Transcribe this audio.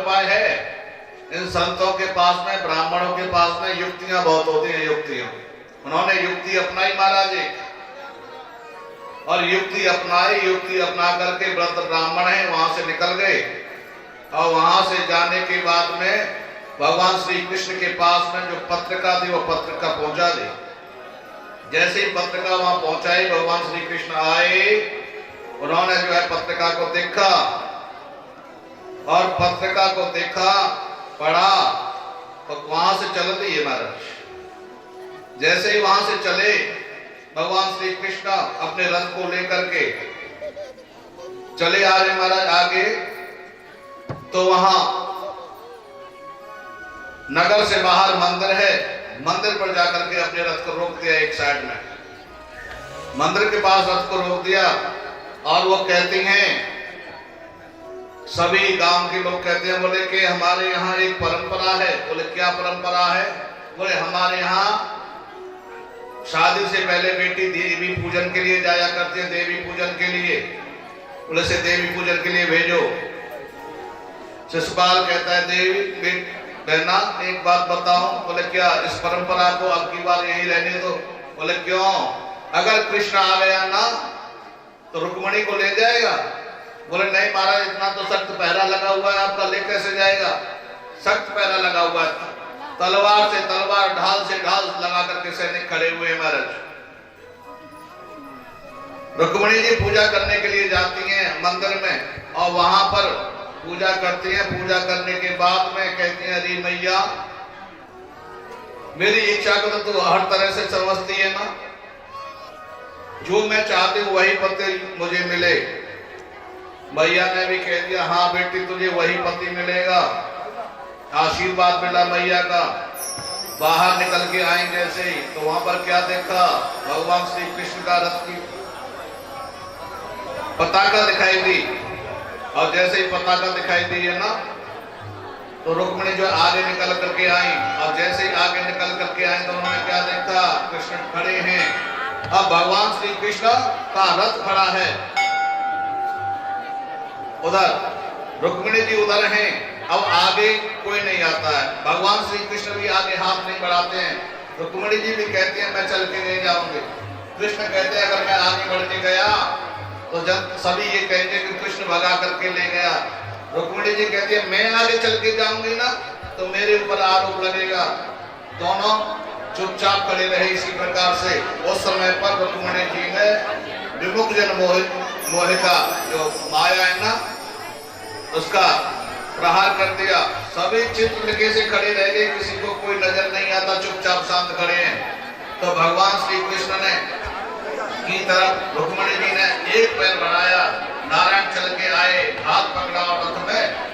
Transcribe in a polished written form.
उपाय है। इन संतों के पास में, ब्राह्मणों के पास में युक्तियां बहुत होती हैं, युक्तियां। उन्होंने युक्ति अपनाई महाराज जी, और युक्ति अपनाई, युक्ति अपना करके व्रत ब्राह्मण है वहां से निकल गए। और वहां से जाने के बाद में भगवान श्री कृष्ण के पास में जो पत्रिका थी वो पत्रिका पहुंचा दी। जैसे ही पत्रिका वहां पहुंचाई, भगवान श्री कृष्ण आए, उन्होंने जो है पत्रिका को देखा, और पत्रिका को देखा, पढ़ा, तो वहां से चल दिए महाराज। जैसे ही वहां से चले भगवान श्री कृष्ण अपने रथ को लेकर के चले आ रहे महाराज आगे, तो वहां नगर से बाहर मंदिर है, मंदिर पर जाकर के अपने रथ को रोक दिया एक साइड में, मंदिर के पास रथ को रोक दिया। और वो कहती हैं, सभी गांव के लोग कहते हैं, बोले कि हमारे यहाँ एक परंपरा है। बोले क्या परंपरा है? बोले हमारे यहाँ शादी से पहले बेटी देवी पूजन के लिए जाया करती है, देवी पूजन के लिए। बोले से देवी पूजन के लिए भेजो। शिशुपाल कहता है, देवी बहना एक बात बताओ। बोले क्या? इस परंपरा को अब की बार यही रहने दो। बोले क्यों? अगर कृष्ण आ गया ना तो रुक्मणी को ले जाएगा। बोले नहीं महाराज, इतना तो सख्त पहरा लगा हुआ है आपका, ले कैसे जाएगा? सख्त पहरा लगा हुआ है, तलवार से तलवार, ढाल से ढाल लगा करके सैनिक खड़े हुए महाराज। रुक्मणी जी पूजा करने के लिए जाती हैं मंदिर में, और वहां पर पूजा करती हैं। पूजा करने के बाद में कहती हैं, अरे मैया, मेरी इच्छा को तो तू हर तरह से समझती है ना, जो मैं चाहती हूँ वही पति मुझे मिले। मैया ने भी कह दिया, हाँ बेटी तुझे वही पति मिलेगा। आशीर्वाद मिला मैया का। बाहर निकल के आए जैसे ही, तो वहां पर क्या देखा? भगवान श्री कृष्ण का रथ की पताका दिखाई दी। और जैसे ही पताका दिखाई दी है ना, तो रुक्मणी जो आगे निकल करके आई, और जैसे ही आगे निकल करके आई तो उन्होंने क्या देखा? कृष्ण खड़े हैं। अब भगवान श्री कृष्ण का रथ खड़ा है उधर, रुक्मिणी जी उधर हैं। अब आगे कोई नहीं आता है, भगवान श्री कृष्ण भी आगे हाथ नहीं बढ़ाते हैं। रुक्मिणी जी भी कहती हैं, मैं चल के नहीं जाऊंगी। कृष्ण कहते हैं, अगर मैं आगे बढ़ के गया तो जब सभी ये कहेंगे कि कृष्ण भगा करके ले गया। रुक्मिणी जी कहती है, मैं आगे चल के जाऊंगी ना तो मेरे ऊपर आरोप लगेगा। दोनों चुपचाप खड़े रहे इसी प्रकार से। उस समय पर रुक्मिणी जी ने विमुख जन मोहिका जो माया है ना, उसका प्रहार कर दिया। सभी चित्रलिखी से खड़े रह गए, किसी को कोई नजर नहीं आता, चुपचाप शांत खड़े हैं। तो भगवान श्री कृष्ण ने की तरफ रुक्मिणी जी ने एक पैर बढ़ाया, नारायण चल के आए, हाथ पकड़ा और रथ में